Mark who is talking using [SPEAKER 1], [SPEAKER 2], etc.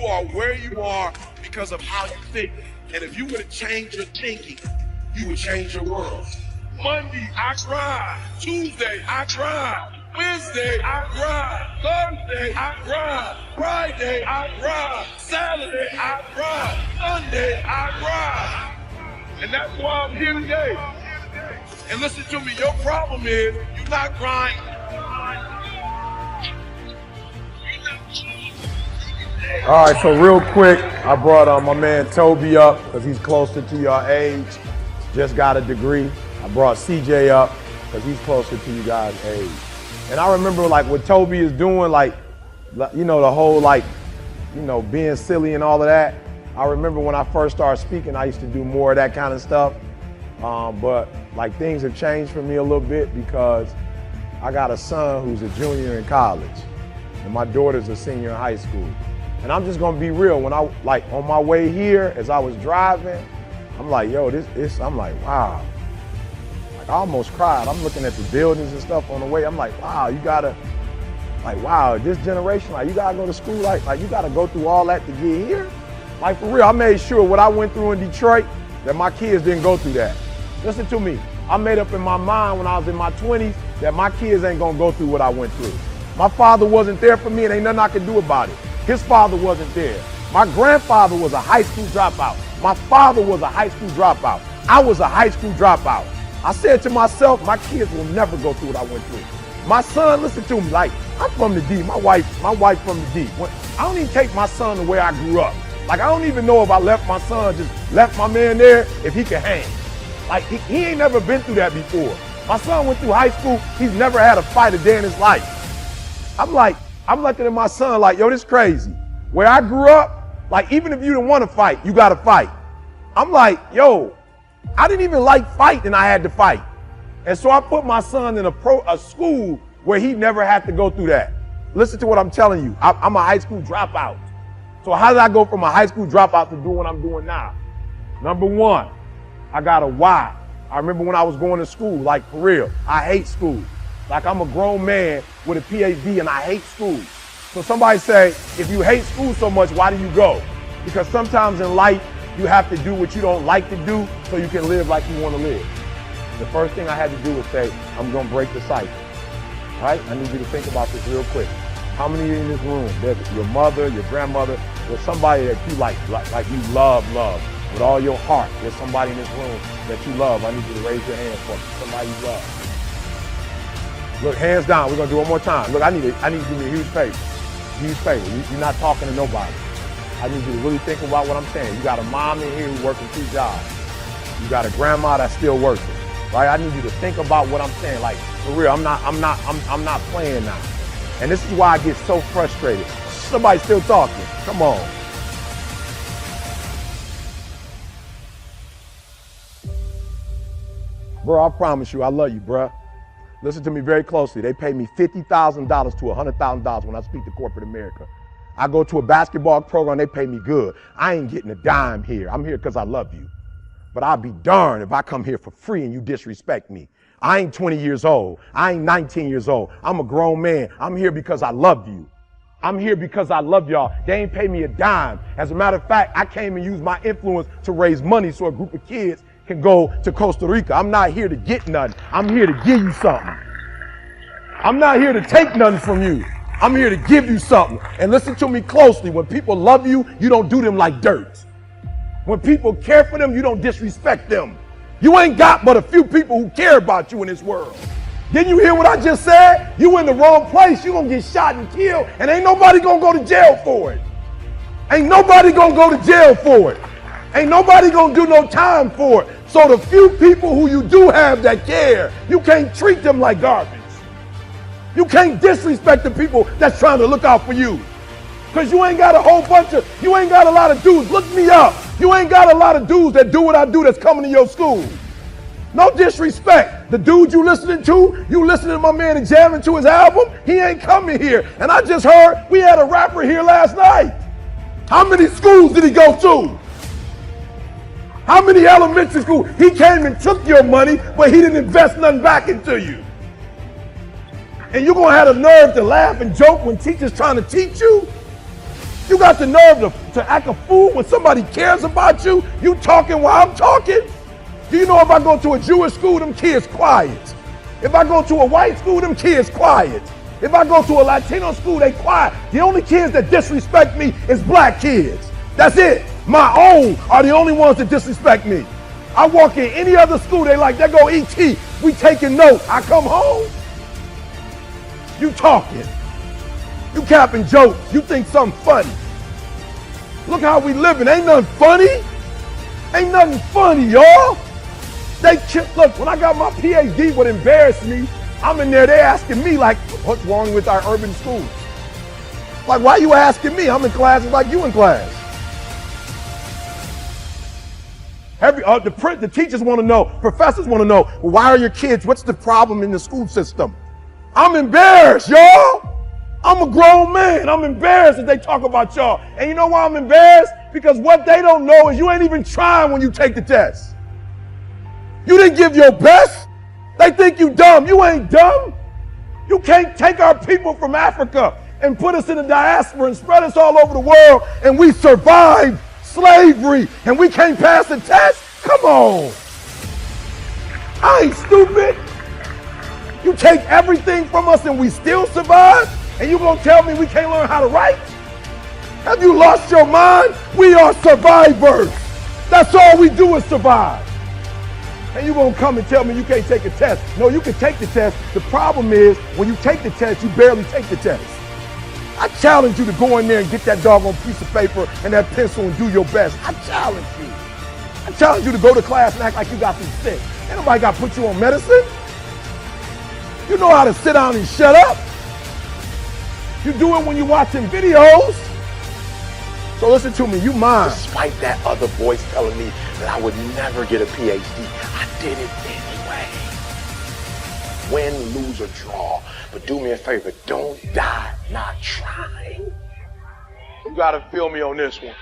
[SPEAKER 1] You are where you are because of how you think. And if you were to change your thinking, you would change your world. Monday, I grind. Tuesday, I grind. Wednesday, I grind. Thursday, I grind. Friday, I grind. Saturday, I grind. Sunday, I grind. And that's why I'm here today. And listen to me, your problem is you're not grinding.
[SPEAKER 2] All right, so real quick, I brought my man Toby up because he's closer to your age, just got a degree. I brought CJ up because he's closer to you guys' age. And I remember like what Toby is doing, like, you know, the whole like, you know, being silly and all of that. I remember when I first started speaking, I used to do more of that kind of stuff. But like things have changed for me a little bit because I got a son who's a junior in college and my daughter's a senior in high school. And I'm just gonna be real, when I, like on my way here, as I was driving, I'm like, yo, I'm like, wow. Like I almost cried. I'm looking at the buildings and stuff on the way. I'm like, wow, you gotta, like, wow, this generation, like you gotta go to school, like you gotta go through all that to get here. Like for real, I made sure what I went through in Detroit, that my kids didn't go through that. Listen to me, I made up in my mind when I was in my 20s that my kids ain't gonna go through what I went through. My father wasn't there for me and ain't nothing I could do about it. His father wasn't there. My grandfather was a high school dropout. My father was a high school dropout. I was a high school dropout. I said to myself, my kids will never go through what I went through. My son, listen to me, like, I'm from the D, my wife from the D. I don't even take my son to where I grew up. Like, I don't even know if I left my son, just left my man there, if he could hang. Like, he ain't never been through that before. My son went through high school, he's never had a fight a day in his life. I'm looking at my son like, yo, this crazy. Where I grew up, like, even if you didn't want to fight, you got to fight. I'm like, yo, I didn't even like fight and I had to fight. And so I put my son in a school where he never had to go through that. Listen to what I'm telling you. I'm a high school dropout. So how did I go from a high school dropout to doing what I'm doing now? Number one, I got a why. I remember when I was going to school, like for real, I hate school. Like I'm a grown man with a PhD and I hate school. So somebody say, if you hate school so much, why do you go? Because sometimes in life, you have to do what you don't like to do so you can live like you want to live. The first thing I had to do was say, I'm going to break the cycle. Right? I need you to think about this real quick. How many in this room, there's your mother, your grandmother, or somebody that you like you love with all your heart. There's somebody in this room that you love. I need you to raise your hand for me. Somebody you love. Look, hands down. We're gonna do it one more time. Look, I need you to do me a huge favor. Huge favor. You're not talking to nobody. I need you to really think about what I'm saying. You got a mom in here who's working 2 jobs. You got a grandma that's still working. Right? I need you to think about what I'm saying. Like, for real, I'm not playing now. And this is why I get so frustrated. Somebody's still talking. Come on. Bro, I promise you, I love you, bro. Listen to me very closely. They pay me $50,000 to $100,000 when I speak to corporate America. I go to a basketball program, they pay me good. I ain't getting a dime here. I'm here because I love you. But I'll be darned if I come here for free and you disrespect me. I ain't 20 years old. I ain't 19 years old. I'm a grown man. I'm here because I love you. I'm here because I love y'all. They ain't pay me a dime. As a matter of fact, I came and used my influence to raise money so a group of kids can go to Costa Rica. I'm not here to get nothing. I'm here to give you something. I'm not here to take nothing from you. I'm here to give you something. And listen to me closely. When people love you, you don't do them like dirt. When people care for them, you don't disrespect them. You ain't got but a few people who care about you in this world. Didn't you hear what I just said? You in the wrong place. You gonna get shot and killed, and ain't nobody gonna go to jail for it. Ain't nobody gonna go to jail for it. Ain't nobody gonna do no time for it. So the few people who you do have that care, you can't treat them like garbage. You can't disrespect the people that's trying to look out for you. Because you ain't got you ain't got a lot of dudes. Look me up. You ain't got a lot of dudes that do what I do that's coming to your school. No disrespect. The dude you listening to my man and jamming to his album, he ain't coming here. And I just heard we had a rapper here last night. How many schools did he go to? How many elementary schools? He came and took your money, but he didn't invest nothing back into you. And you're going to have the nerve to laugh and joke when teachers trying to teach you? You got got the nerve to act a fool when somebody cares about you? You talking while I'm talking? Do you know if I go to a Jewish school, them kids quiet? If I go to a white school, them kids quiet. If I go to a Latino school, they quiet. The only kids that disrespect me is black kids. That's it. My own are the only ones that disrespect me. I walk in any other school, they like, there go E.T. We taking notes. I come home, you talking. You capping jokes. You think something funny. Look how we living. Ain't nothing funny. Ain't nothing funny, y'all. Look, when I got my PhD, what embarrassed me, I'm in there, they asking me like, what's wrong with our urban schools? Like, why you asking me? I'm in classes like you in class. The teachers want to know, professors want to know, well, why are your kids, what's the problem in the school system? I'm embarrassed, y'all. I'm a grown man. I'm embarrassed that they talk about y'all. And you know why I'm embarrassed? Because what they don't know is you ain't even trying when you take the test. You didn't give your best. They think you dumb. You ain't dumb. You can't take our people from Africa and put us in the diaspora and spread us all over the world and we survived slavery and we can't pass the test? Come on. I ain't stupid. You take everything from us and we still survive? And you gonna tell me we can't learn how to write? Have you lost your mind? We are survivors. That's all we do is survive. And you gonna come and tell me you can't take a test. No, you can take the test. The problem is when you take the test, you barely take the test. I challenge you to go in there and get that doggone piece of paper and that pencil and do your best. I challenge you. I challenge you to go to class and act like you got some sick. Ain't nobody got to put you on medicine. You know how to sit down and shut up. You do it when you're watching videos. So listen to me, you mine.
[SPEAKER 3] Despite that other voice telling me that I would never get a PhD, I did it anyway. Win, lose, or draw. But do me a favor, don't die not trying.
[SPEAKER 2] You gotta feel me on this one.